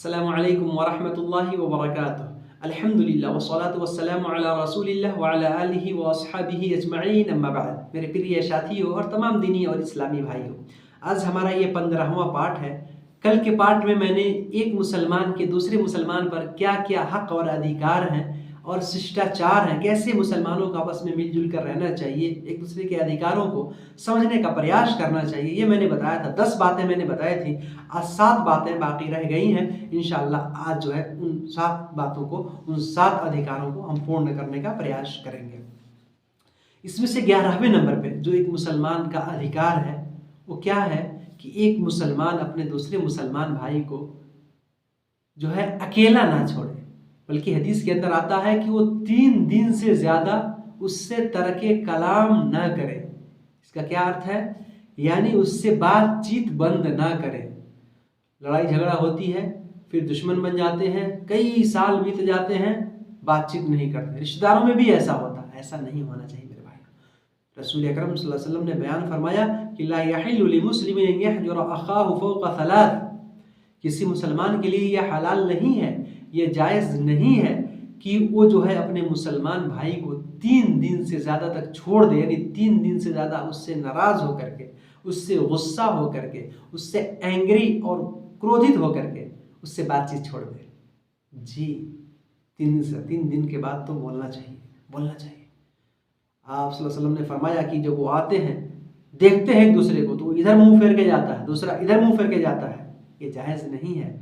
अस्सलामु अलैकुम वरहमतुल्लाहि वबरकातुहू। अल्हम्दुलिल्लाह वस्सलातु वस्सलामु अला रसूलिल्लाह व अला आलिहि व अस्हाबिहि अजमईन, अम्मा बाद। मेरे प्रिय साथियों और तमाम दीनी और इस्लामी भाइयों, आज हमारा ये 15वां पार्ट है। कल के पार्ट में मैंने एक मुसलमान के दूसरे मुसलमान पर क्या क्या हक और अधिकार हैं और शिष्टाचार हैं, कैसे मुसलमानों को आपस में मिलजुल कर रहना चाहिए, एक दूसरे के अधिकारों को समझने का प्रयास करना चाहिए, ये मैंने बताया था। 10 बातें मैंने बताई थी, आज 7 बातें बाकी रह गई हैं। इंशाअल्लाह आज जो है उन 7 बातों को, उन 7 अधिकारों को हम पूर्ण करने का प्रयास करेंगे। इसमें से 11वें नंबर पे जो एक मुसलमान का अधिकार है वो क्या है कि एक मुसलमान अपने दूसरे मुसलमान भाई को जो है अकेला ना छोड़े, बल्कि हदीस के अंदर आता है कि वो 3 दिन से ज़्यादा उससे तरके कलाम ना करे। इसका क्या अर्थ है? यानी उससे बातचीत बंद ना करे। लड़ाई झगड़ा होती है, फिर दुश्मन बन जाते हैं, कई साल बीत जाते हैं, बातचीत नहीं करते। रिश्तेदारों में भी ऐसा होता है, ऐसा नहीं होना चाहिए मेरे भाई। रसूल अकरम सल्लल्लाहु अलैहि वसल्लम ने बयान फरमाया कि ला यहिल्लु लिमुस्लिमिन अन यहजुर अखाहु फौqa सलास। किसी मुसलमान के लिए यह हलाल नहीं है, यह जायज़ नहीं है कि वो जो है अपने मुसलमान भाई को 3 दिन से ज़्यादा तक छोड़ दे, यानी 3 दिन से ज़्यादा उससे नाराज़ होकर के, उससे गुस्सा होकर के, उससे एंग्री और क्रोधित होकर के उससे बातचीत छोड़ दे। जी, 3 दिन के बाद तो बोलना चाहिए, बोलना चाहिए। आप सल्लल्लाहु अलैहि वसल्लम ने फरमाया कि जब वो आते हैं, देखते हैं एक दूसरे को, तो इधर मुंह फेर के जाता है, दूसरा इधर मुंह फेर के जाता है, ये जायज़ नहीं है।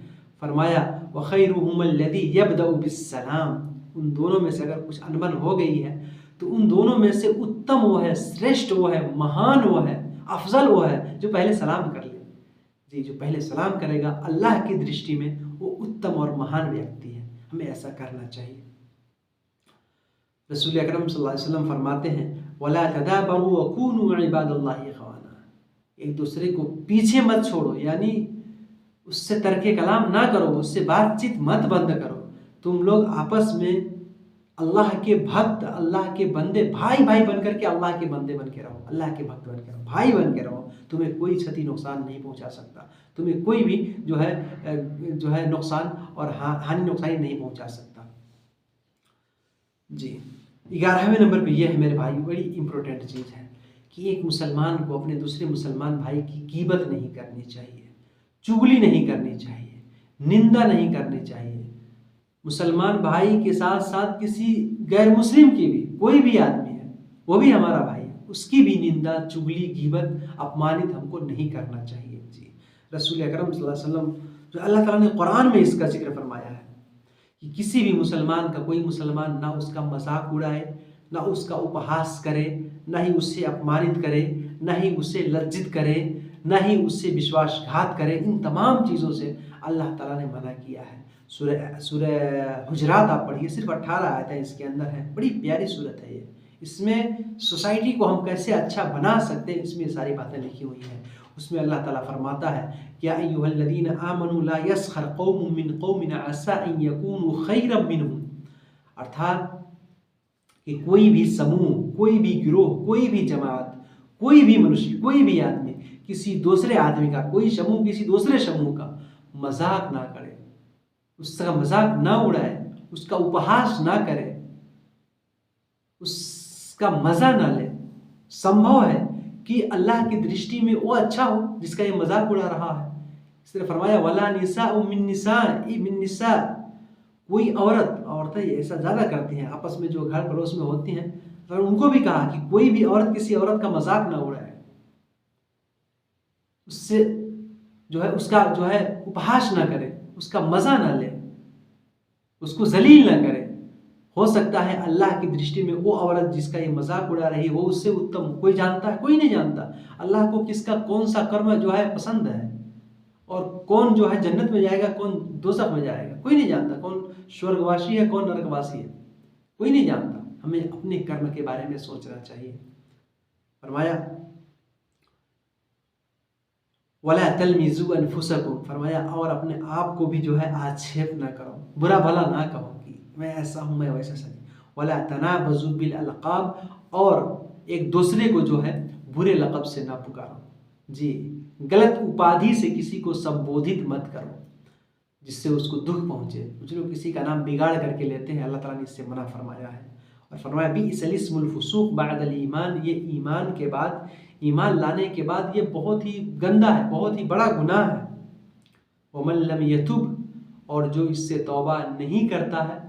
फरमाया व खैरुहुम अल्लज़ी यब्दउ बिस्सलाम। उन दोनों में से अगर कुछ अनबन हो गई है तो उन दोनों में से उत्तम वो है, श्रेष्ठ वो है, महान वो है, अफजल वो है जो पहले सलाम कर ले। जी, जो पहले सलाम करेगा अल्लाह की दृष्टि में वो उत्तम और महान व्यक्ति है। हमें ऐसा करना चाहिए। रसूल अकरम सल्लल्लाहु अलैहि वसल्लम फरमाते हैं वला तदाबरू व कूनू इबादल्लाहि इख्वाना। एक दूसरे को पीछे मत छोड़ो, यानी उससे तरके कलाम ना करो, उससे बातचीत मत बंद करो। तुम लोग आपस में अल्लाह के भक्त, अल्लाह के बंदे, भाई भाई बन करके अल्लाह के बंदे बन के रहो, अल्लाह के भक्त बन के रहो, भाई बन के रहो। तुम्हें कोई क्षति नुकसान नहीं पहुंचा सकता, तुम्हें कोई भी जो है नुकसान और हानि नुकसानी नहीं पहुंचा सकता। जी, 11वें नंबर पे यह है मेरे भाई, बड़ी इंपॉर्टेंट चीज़ है कि एक मुसलमान को अपने दूसरे मुसलमान भाई की गीबत नहीं करनी चाहिए, चुगली नहीं करनी चाहिए, निंदा नहीं करनी चाहिए। मुसलमान भाई के साथ साथ किसी गैर मुस्लिम की भी, कोई भी आदमी है, वो भी हमारा भाई है, उसकी भी निंदा, चुगली, गीबत, अपमानित हमको नहीं करना चाहिए। जी, रसूल अकरम सल्लल्लाहु अलैहि वसल्लम, जो अल्लाह ताला ने कुरान में इसका जिक्र फरमाया है कि किसी भी मुसलमान का, कोई मुसलमान ना उसका मजाक उड़ाए, ना उसका उपहास करे, ना ही उससे अपमानित करे, ना ही उससे लज्जित करे, ना ही उससे विश्वासघात करे। इन तमाम चीज़ों से अल्लाह ताला ने मना किया है। सूरह हुजरात आप पढ़िए, सिर्फ 18 आयतें इसके अंदर हैं, बड़ी प्यारी सूरत है ये। इसमें सोसाइटी को हम कैसे अच्छा बना सकते हैं, इसमें सारी बातें लिखी हुई हैं। उसमें अल्लाह ताला फरमाता है या अय्युहल्लज़ीना आमनू ला यस्खर कौमुम मिन कौमिन असा अन यकूनू खैरम मिनहुम। अर्थात कि कोई भी समूह, कोई भी गिरोह, कोई भी जमात, कोई भी मनुष्य, कोई भी आदमी किसी दूसरे आदमी का, कोई समूह किसी दूसरे समूह का मजाक ना करे, उसका मजाक ना उड़ाए, उसका उपहास ना करे, उसका मजा ना ले। संभव है कि अल्लाह की दृष्टि में वो अच्छा हो जिसका ये मजाक उड़ा रहा है। इसलिए फरमाया वला निसाउ मिन निसा। कोई औरतें ऐसा ज़्यादा करती हैं आपस में, जो घर पड़ोस में होती हैं, और उनको भी कहा कि कोई भी औरत किसी औरत का मजाक ना उड़ाए, उससे जो है उसका जो है उपहास ना करे, उसका मज़ा ना ले, उसको जलील ना करे। हो सकता है अल्लाह की दृष्टि में वो औरत जिसका ये मजाक उड़ा रही है वो उससे उत्तम। कोई जानता है? कोई नहीं जानता। अल्लाह को किसका कौन सा कर्म जो है पसंद है, और कौन जो है जन्नत में जाएगा, कौन दोज़ख में जाएगा, कोई नहीं जानता। कौन स्वर्गवासी है, कौन नरकवासी है, कोई नहीं जानता। हमें अपने कर्म के बारे में सोचना चाहिए। फरमाया वला तलमिज़ू अनफुसकुम, फरमाया और अपने आप को भी जो है आक्षेप ना करो, बुरा भला ना कहो कि मैं ऐसा हूँ, मैं वैसा सही। वला तनाबज़ू बिल अलक़ाब, और एक दूसरे को जो है बुरे लक़ब से ना पुकारो। जी, गलत उपाधि से किसी को संबोधित मत करो। जिससे उसको दुख पहुँचे। कुछ लोग किसी का नाम बिगाड़ करके लेते हैं, अल्लाह ताला ने इससे मना फरमाया है। और फरमाया बिइसल इस्मुल फुसूक बअदल ईमान, ये ईमान के बाद, ईमान लाने के बाद ये बहुत ही गंदा है, बहुत ही बड़ा गुनाह है। वमन लम यतुब, और जो इससे तौबा नहीं करता है,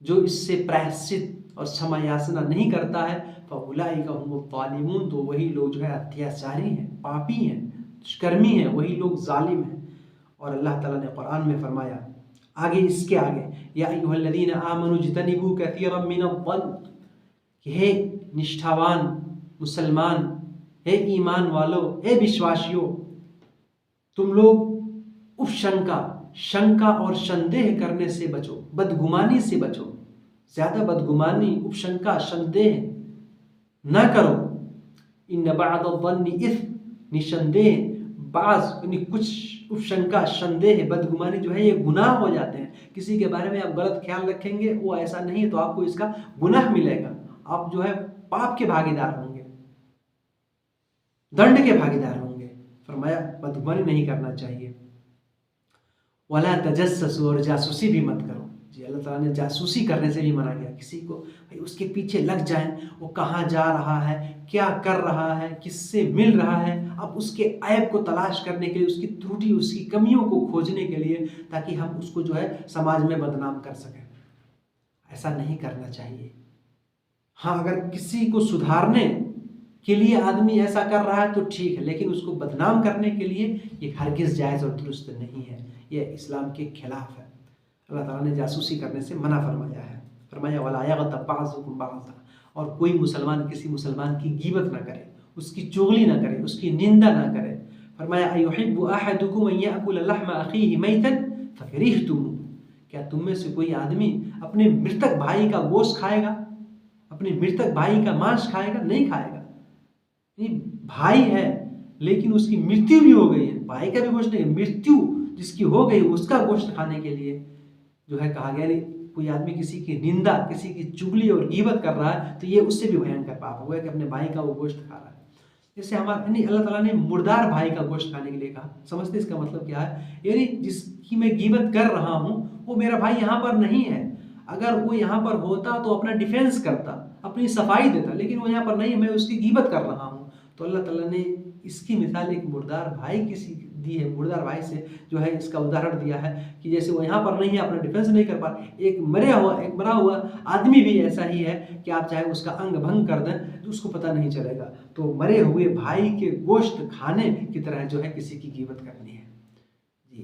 जो इससे प्रायश्चित और क्षमा याचना नहीं करता है, फउलाइका हुमुज़ ज़ालिमून, तो वही लोग जो है अत्याचारी हैं, पापी हैं, दुष्कर्मी हैं, वही लोग जालिम हैं। और अल्लाह ताला ने कुरान में फरमाया आगे, इसके आगे, या अय्युहल्लज़ीना आमनू इज्तनिबू कसीरम मिनज़्ज़न्न, कि हे निष्ठावान मुसलमान, हे ईमान वालों, हे विश्वासियों, तुम लोग उपशंका, शंका और संदेह करने से बचो, बदगुमानी से बचो। ज़्यादा बदगुमानी, उपशंका, संदेह न करो। इन्न बअदज़्ज़न्नि इत्म, निसंदेह बाज यानी कुछ उपशंका, संदेह, बदगुमानी जो है ये गुनाह हो जाते हैं। किसी के बारे में आप गलत ख्याल रखेंगे, वो ऐसा नहीं है, तो आपको इसका गुनाह मिलेगा, आप जो है पाप के भागीदार होंगे, दंड के भागीदार होंगे। फरमाया बदगुमानी नहीं करना चाहिए। वला तजस्ससू, और जासूसी भी मत करो। जी, अल्लाह ताला ने जासूसी करने से भी मना किया। किसी को भाई उसके पीछे लग जाएं, वो कहाँ जा रहा है, क्या कर रहा है, किससे मिल रहा है, अब उसके ऐब को तलाश करने के लिए, उसकी त्रुटि, उसकी कमियों को खोजने के लिए, ताकि हम उसको जो है समाज में बदनाम कर सकें। ऐसा नहीं करना चाहिए। हाँ, अगर किसी को सुधारने के लिए आदमी ऐसा कर रहा है तो ठीक है, लेकिन उसको बदनाम करने के लिए ये हरगिज़ जायज़ और दुरुस्त नहीं है, ये इस्लाम के खिलाफ है। अल्लाह ताला ने जासूसी करने से मना फरमाया है। फरमाया वला यग़्तब बअज़ुकुम बअज़ा, और कोई मुसलमान किसी मुसलमान की गीबत ना करे, उसकी चुगली ना करे, उसकी निंदा ना करे। फरमाया अयुहिब्बु अहदुकुम अन याकुल लहमा अखीहि मैतन फकरिहतुम, क्या तुम में से कोई आदमी अपने मृतक भाई का गोश्त खाएगा, अपने मृतक भाई का मांस खाएगा? नहीं खाएगा। ये भाई है लेकिन उसकी मृत्यु भी हो गई है, भाई का भी गोश्त नहीं, मृत्यु जिसकी हो गई उसका गोश्त खाने के लिए जो है कहा गया। कोई आदमी किसी की निंदा, किसी की चुगली और गीबत कर रहा है तो ये उससे भी भयंकर पाप हो गया कि अपने भाई का वो गोश्त खा रहा है। जैसे हमारा यानी अल्लाह ताला ने मुर्दार भाई का गोश्त खाने के लिए कहा। समझते इसका मतलब क्या है? यानी जिसकी मैं गीबत कर रहा हूँ वो मेरा भाई यहाँ पर नहीं है। अगर वो यहाँ पर होता तो अपना डिफेंस करता, अपनी सफाई देता, लेकिन वो यहाँ पर नहीं है, मैं उसकी गीबत कर रहा हूँ। तो अल्लाह ताला ने इसकी मिसाल एक मुर्दार भाई किसी दी है, मुर्दार भाई से जो है इसका उदाहरण दिया है कि जैसे वो यहाँ पर नहीं है, अपना डिफेंस नहीं कर पा रहा। एक मरा हुआ आदमी भी ऐसा ही है कि आप चाहे उसका अंग भंग कर दें तो उसको पता नहीं चलेगा। तो मरे हुए भाई के गोश्त खाने की तरह जो है किसी की गीबत करनी है। जी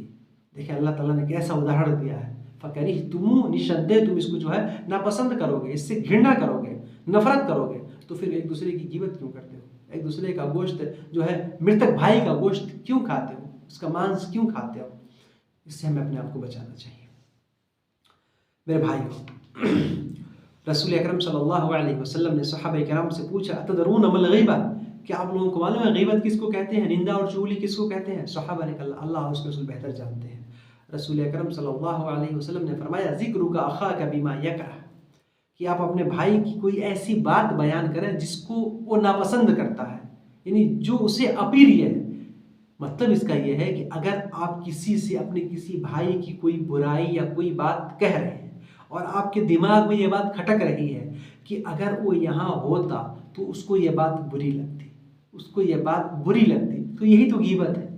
देखिए अल्लाह ताला ने कैसा उदाहरण दिया है। फकरिहतुमू, निसंदेह तुम इसको जो है नापसंद करोगे, इससे घृणा करोगे, नफरत करोगे, तो फिर एक दूसरे की गीबत क्यों करते हो? एक दूसरे का गोश्त जो है, मृतक भाई का गोश्त क्यों खाते हो? उसका मांस क्यों खाते हो? इससे हमें अपने आप को बचाना चाहिए। मेरे भाइयों, रसूल अकरम सल्लल्लाहु अलैहि वसल्लम ने सहाबा किराम से पूछा अतदरून मल गीबा, क्या आप लोगों को मालूम है गीबत किसको कहते हैं, निंदा और चुगली किसको कहते हैं? सहाबा ने कहा अल्लाह और उसके रसूल बेहतर जानते हैं। रसूल अकरम सल्लल्लाहु अलैहि वसल्लम ने फरमाया ज़िक्रुका अखाका बिमा यकरह, कि आप अपने भाई की कोई ऐसी बात बयान करें जिसको वो नापसंद करता है, यानी जो उसे अप्रिय है। मतलब इसका ये है कि अगर आप किसी से अपने किसी भाई की कोई बुराई या कोई बात कह रहे हैं और आपके दिमाग में ये बात खटक रही है कि अगर वो यहाँ होता तो उसको ये बात बुरी लगती, उसको ये बात बुरी लगती, तो यही तो गीबत है,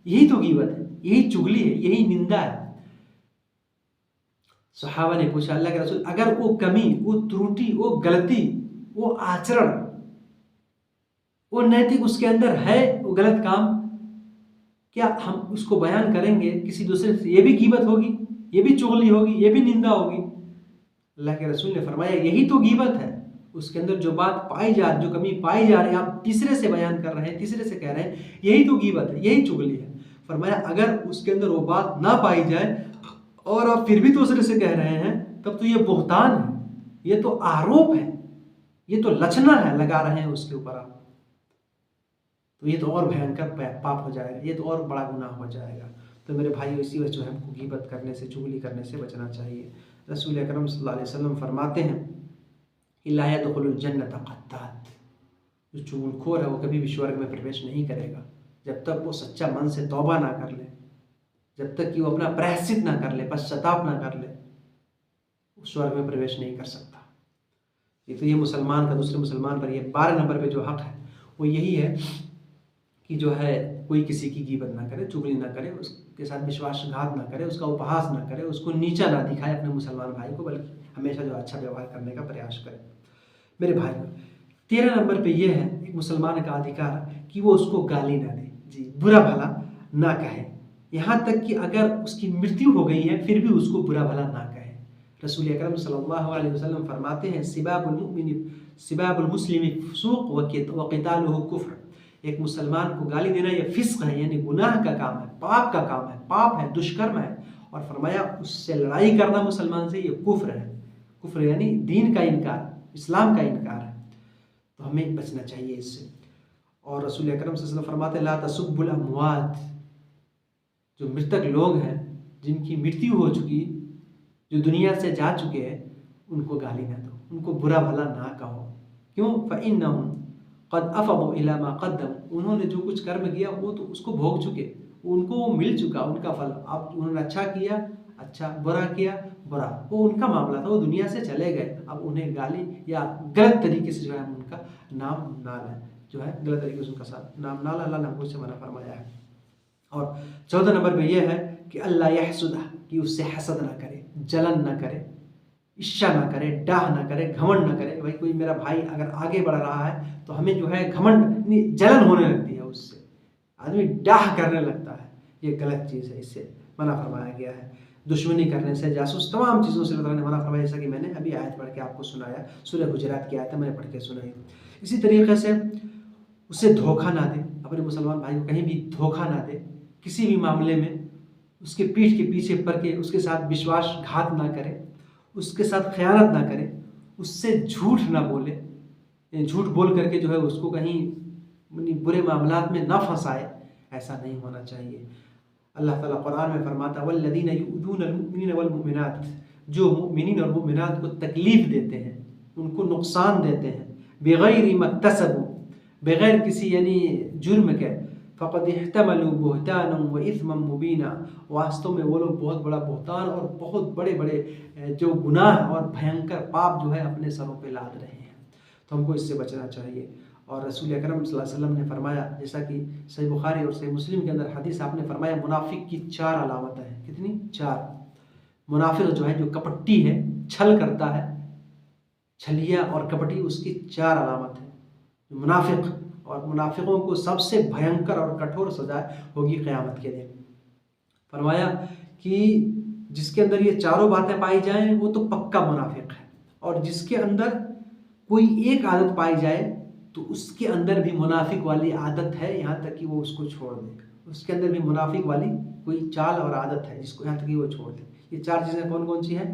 यही तो गीबत है, यही चुगली है, यही निंदा है। सहाबा ने पूछा अल्लाह के रसूल, अगर वो कमी, वो त्रुटि, वो गलती, वो आचरण, वो नैतिक उसके अंदर है, वो गलत काम, क्या हम उसको बयान करेंगे किसी दूसरे से? ये भी गीबत होगी, ये भी चुगली होगी, ये भी निंदा होगी। अल्लाह के रसूल ने फरमाया यही तो गीबत है। उसके अंदर जो बात पाई जा रही, जो कमी पाई जा रही है, आप तीसरे से बयान कर रहे हैं, तीसरे से कह रहे हैं, यही तो गीबत है, यही चुगली है। फरमाया अगर उसके अंदर वो बात ना पाई जाए और आप फिर भी दूसरे से कह रहे हैं, तब तो ये बुहतान है, ये तो आरोप है, ये तो लचना है, लगा रहे हैं उसके ऊपर आप, तो ये तो और भयंकर पाप हो जाएगा, ये तो और बड़ा गुनाह हो जाएगा। तो मेरे भाई इसी वजह जो है हमको गीबत करने से, चुगली करने से बचना चाहिए। रसूल अकरम सल्लल्लाहु अलैहि वसल्लम फरमाते हैं ला यदखुलुल जन्नत क़त्तात, जो चुगलखोर है वो कभी भी स्वर्ग में प्रवेश नहीं करेगा जब तक वो सच्चा मन से तौबा ना कर ले। जब तक कि वो अपना प्रायश्चित ना कर ले, पश्चाताप ना कर ले, वो स्वर्ग में प्रवेश नहीं कर सकता। ये मुसलमान का दूसरे मुसलमान पर, ये 12 नंबर पे जो हक है वो यही है कि जो है कोई किसी की गीबत ना करे, चुगली ना करे, उसके साथ विश्वासघात ना करे, उसका उपहास ना करे, उसको नीचा ना दिखाए अपने मुसलमान भाई को, बल्कि हमेशा जो अच्छा व्यवहार करने का प्रयास करे। मेरे भाई 13 नंबर पे ये है एक मुसलमान का अधिकार कि वो उसको गाली ना दे, जी, बुरा भला ना कहे, यहाँ तक कि अगर उसकी मृत्यु हो गई है फिर भी उसको बुरा भला ना कहे। रसूल अकरम सल्लल्लाहु अलैहि वसल्लम फरमाते हैं, सिबाबुल मुस्लिम फुसूक व क़ितालुहु कुफ्र। एक मुसलमान को गाली देना यह फिस्क है, यानी गुनाह का काम है, पाप का काम है, पाप है, दुष्कर्म है। और फरमाया उससे लड़ाई करना मुसलमान से ये कुफ्र है। कुफ्र यानी दीन का इनकार, इस्लाम का इनकार है। तो हमें बचना चाहिए इससे। और रसूल अकरम सल्लल्लाहु अलैहि वसल्लम फरमाते ला तसुब्बुल अमवात, जो मृतक लोग हैं, जिनकी मृत्यु हो चुकी, जो दुनिया से जा चुके हैं, उनको गाली ना दो, उनको बुरा भला ना कहो। क्यों? फ़इन्नहुम क़द अफ़दू इला मा क़द्दम, उन्होंने जो कुछ कर्म किया वो तो उसको भोग चुके, उनको वो मिल चुका उनका फल। अब उन्होंने अच्छा किया अच्छा, बुरा किया बुरा, वो उनका मामला था, वो दुनिया से चले गए। अब उन्हें गाली या गलत तरीके से जो है हम उनका नाम ना लें, जो है गलत तरीके से उनका साथ नाम ना लें, अल्लाह ने हमको इससे मना फरमाया है। और 14 नंबर पे ये है कि अल्लाह यहसुदा, कि उससे हसद ना करे, जलन ना करे, ईर्ष्या ना करे, डाह ना करे, घमंड ना करे। भाई कोई मेरा भाई अगर आगे बढ़ रहा है तो हमें जो है घमंड, जलन होने लगती है उससे, आदमी डाह करने लगता है, ये गलत चीज़ है, इससे मना फरमाया गया है। दुश्मनी करने से, जासूस, तमाम चीज़ों से अल्लाह ने मना फरमाया, जैसा कि मैंने अभी आयत पढ़ के आपको सुनाया, सूरह हुजरात की आयत मैंने पढ़ के सुनाई। इसी तरीके से उसे धोखा ना दे, अपने मुसलमान भाई को कहीं भी धोखा ना दे, किसी भी मामले में उसके पीठ के पीछे पड़ के उसके साथ विश्वासघात ना करे, उसके साथ खयानत ना करे, उससे झूठ ना बोले, झूठ बोल करके जो है उसको कहीं बुरे मामलात में ना फंसाए, ऐसा नहीं होना चाहिए। अल्लाह ताला कुरान में फरमाता वल्लज़ीना युऊज़ूनल मुमिनीना वल मुमिनात, जो मुमिनीन और मुमिनात को तकलीफ़ देते हैं, उनको नुकसान देते हैं, बिगैर मक्तसबू, बगैर किसी यानी जुर्म के, फ़क़द इहतमलू बुहतानन व इस्मम मुबीना, वास्तव में वो लोग बहुत बड़ा बुहतान और बहुत बड़े बड़े जो गुनाह और भयंकर पाप जो है अपने सरों पे लाद रहे हैं। तो हमको इससे बचना चाहिए। और रसूल अकरम सल्लल्लाहु अलैहि वसल्लम ने फरमाया, जैसा कि सही बुखारी और सही मुस्लिम के अंदर हदीस आपने फरमाया, मुनाफिक की 4 अलामतें हैं। कितनी? 4। मुनाफिक जो है, जो कपटी है, छल करता है, छलिया और कपटी, उसकी 4 अलामत है मुनाफिक। और मुनाफिकों को सबसे भयंकर और कठोर सजा होगी क़यामत के दिन। फरमाया कि जिसके अंदर ये चारों बातें पाई जाएं वो तो पक्का मुनाफिक है, और जिसके अंदर कोई एक आदत पाई जाए तो उसके अंदर भी मुनाफिक वाली आदत है, यहाँ तक कि वो उसको छोड़ दे। उसके अंदर भी मुनाफिक वाली कोई चाल और आदत है जिसको यहाँ तक कि वो छोड़ दे। ये 4 चीज़ें कौन कौन सी हैं?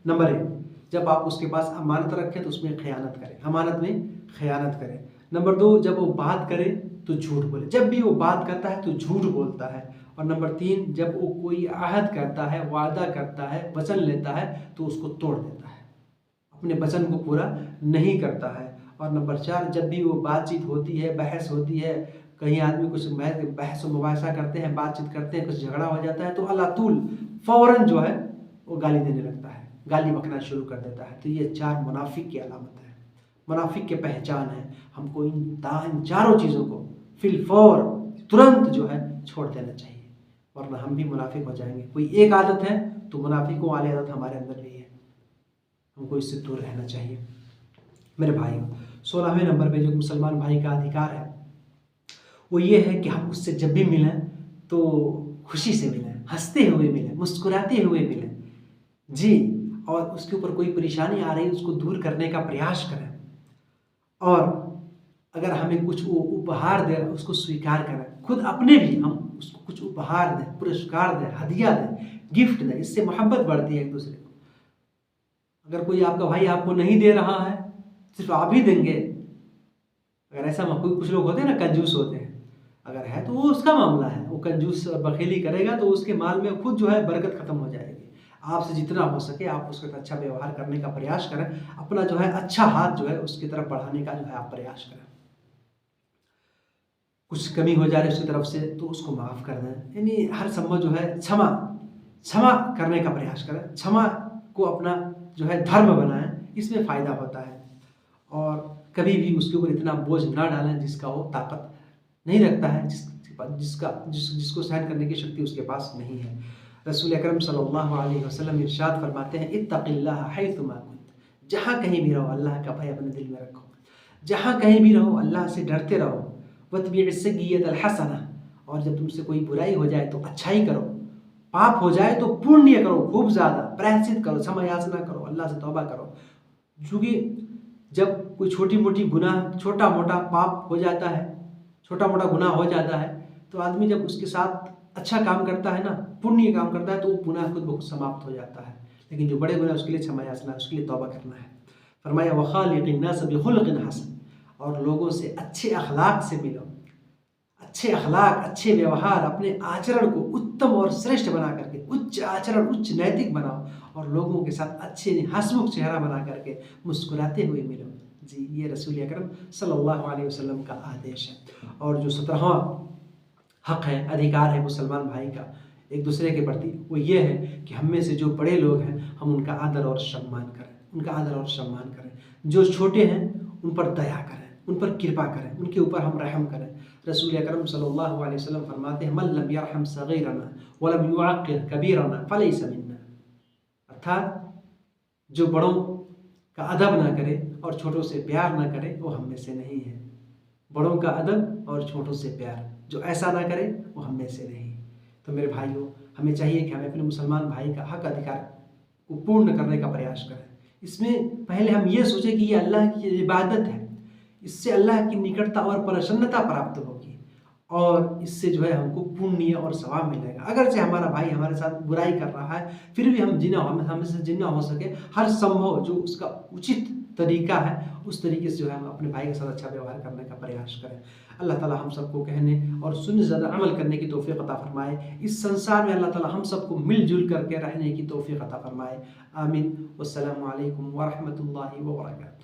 नंबर 1, जब आप उसके पास अमानत रखें तो उसमें खयानत करें, अमानत में खयानत करें। नंबर 2, जब वो बात करे तो झूठ बोले, जब भी वो बात करता है तो झूठ बोलता है। और नंबर 3, जब वो कोई आहद करता है, वादा करता है, वचन लेता है तो उसको तोड़ देता है, अपने वचन को पूरा नहीं करता है। और नंबर 4, जब भी वो बातचीत होती है, बहस होती है, कहीं आदमी कुछ बहस मुबासा करते हैं, बातचीत करते हैं, कुछ झगड़ा हो जाता है तो अलातूल फ़ौरन जो है वो गाली देने लगता है, गाली बकना शुरू कर देता है। तो ये 4 मुनाफिक की अलामत है, मुनाफिक के पहचान है। हमको इन 4 चीज़ों को फिलफौर तुरंत जो है छोड़ देना चाहिए, वरना हम भी मुनाफिक हो जाएंगे। कोई एक आदत है तो मुनाफिकों वाली आदत हमारे अंदर भी है, हमको इससे दूर रहना चाहिए। मेरे भाई 16वें नंबर पे जो मुसलमान भाई का अधिकार है वो ये है कि हम उससे जब भी मिलें तो खुशी से मिलें, हंसते हुए मिलें, मुस्कुराते हुए मिलें, जी। और उसके ऊपर कोई परेशानी आ रही है उसको दूर करने का प्रयास करें। और अगर हमें कुछ वो उपहार दे उसको स्वीकार करें, खुद अपने भी हम उसको कुछ उपहार दें, पुरस्कार दें, हदिया दें, गिफ्ट दें, इससे मोहब्बत बढ़ती है एक दूसरे को। अगर कोई आपका भाई आपको नहीं दे रहा है, सिर्फ आप ही देंगे, अगर ऐसा कोई कुछ लोग होते हैं ना, कंजूस होते हैं, अगर है तो वो उसका मामला है, वो कंजूस और बखेली करेगा तो उसके माल में खुद जो है बरकत खत्म हो जाएगी। आपसे जितना हो सके आप उसके साथ अच्छा व्यवहार करने का प्रयास करें, अपना जो है अच्छा हाथ जो है उसकी तरफ बढ़ाने का जो है आप प्रयास करें। कुछ कमी हो जा रही है उसकी तरफ से तो उसको माफ़ कर दें। यानी हर संभव जो है क्षमा करने का प्रयास करें, क्षमा को अपना जो है धर्म बनाएं, इसमें फ़ायदा होता है। और कभी भी उसके ऊपर इतना बोझ ना डालें जिसका वो ताकत नहीं रखता है, जिसको सहन करने की शक्ति उसके पास नहीं है। रसूल अकरम सल्लल्लाहु अलैहि वसल्लम इरशाद फरमाते हैं, इत्तक़िल्लाह हैथुमा कुन्त, जहाँ कहीं भी रहो अल्लाह का भय अपने दिल में रखो, जहाँ कहीं भी रहो अल्लाह से डरते रहो। वत्बिइस सय्यिअतल हसना, और जब तुमसे कोई बुराई हो जाए तो अच्छाई करो, पाप हो जाए तो पुण्य करो, खूब ज़्यादा प्रायश्चित करो, क्षमा याचना करो, अल्लाह से तौबा करो। क्योंकि जब कोई छोटी मोटी गुनाह, छोटा मोटा पाप हो जाता है, छोटा मोटा गुनाह हो जाता है, तो आदमी जब उसके साथ अच्छा काम करता है ना, पुण्य काम करता है, तो वो गुनाह खुद बहुत समाप्त हो जाता है। लेकिन जो बड़े गुनाह उसके लिए क्षमा याचना, उसके लिए तौबा करना है। फरमाया वखालिक़िन नास बिखुलक़िन हसन, और लोगों से अच्छे अखलाक से मिलो, अच्छे अखलाक, अच्छे व्यवहार, अपने आचरण को उत्तम और श्रेष्ठ बना करके, उच्च आचरण, उच्च नैतिक बनाओ, और लोगों के साथ अच्छे हंसमुख चेहरा बना करके मुस्कुराते हुए मिलो। जी, ये रसूल अकरम सल्लल्लाहु अलैहि वसल्लम का आदेश है। और जो 17वां हक है, अधिकार है मुसलमान भाई का एक दूसरे के प्रति, वो ये है कि हम में से जो बड़े लोग हैं हम उनका आदर और सम्मान करें, उनका आदर और सम्मान करें। जो छोटे हैं उन पर दया करें, उन पर कृपा करें, उनके ऊपर हम रहम करें। रसूल अकरम सल्लल्लाहु अलैहि वसल्लम फरमाते हैं, मन लम यरहम सगीरना वलम युअक्किर कबीरना फलैसा मिन्ना, अर्थात जो बड़ों का अदब ना करे और छोटों से प्यार ना करे वो हम में से नहीं है। बड़ों का अदब और छोटों से प्यार, जो ऐसा ना करे वो हम में से नहीं। तो मेरे भाइयों, हमें चाहिए कि हमें अपने मुसलमान भाई का हक अधिकार को पूर्ण करने का प्रयास करें। इसमें पहले हम ये सोचें कि ये अल्लाह की इबादत है, इससे अल्लाह की निकटता और प्रसन्नता प्राप्त होगी, और इससे जो है हमको पुण्य और सवाब मिलेगा। अगर से हमारा भाई हमारे साथ बुराई कर रहा है, फिर भी हमसे जितना हो सके हर संभव जो उसका उचित तरीका है उस तरीके से जो है हम अपने भाई के साथ अच्छा व्यवहार करने का प्रयास करें। अल्लाह ताला हम सबको कहने और सुनने ज़्यादा अमल करने की तौफीक अता फरमाए। इस संसार में अल्लाह ताला हम सबको मिलजुल करके रहने की तौफीक अता फरमाए। आमीन। वस्सलामु अलैकुम व रहमतुल्लाहि व बरकातहू।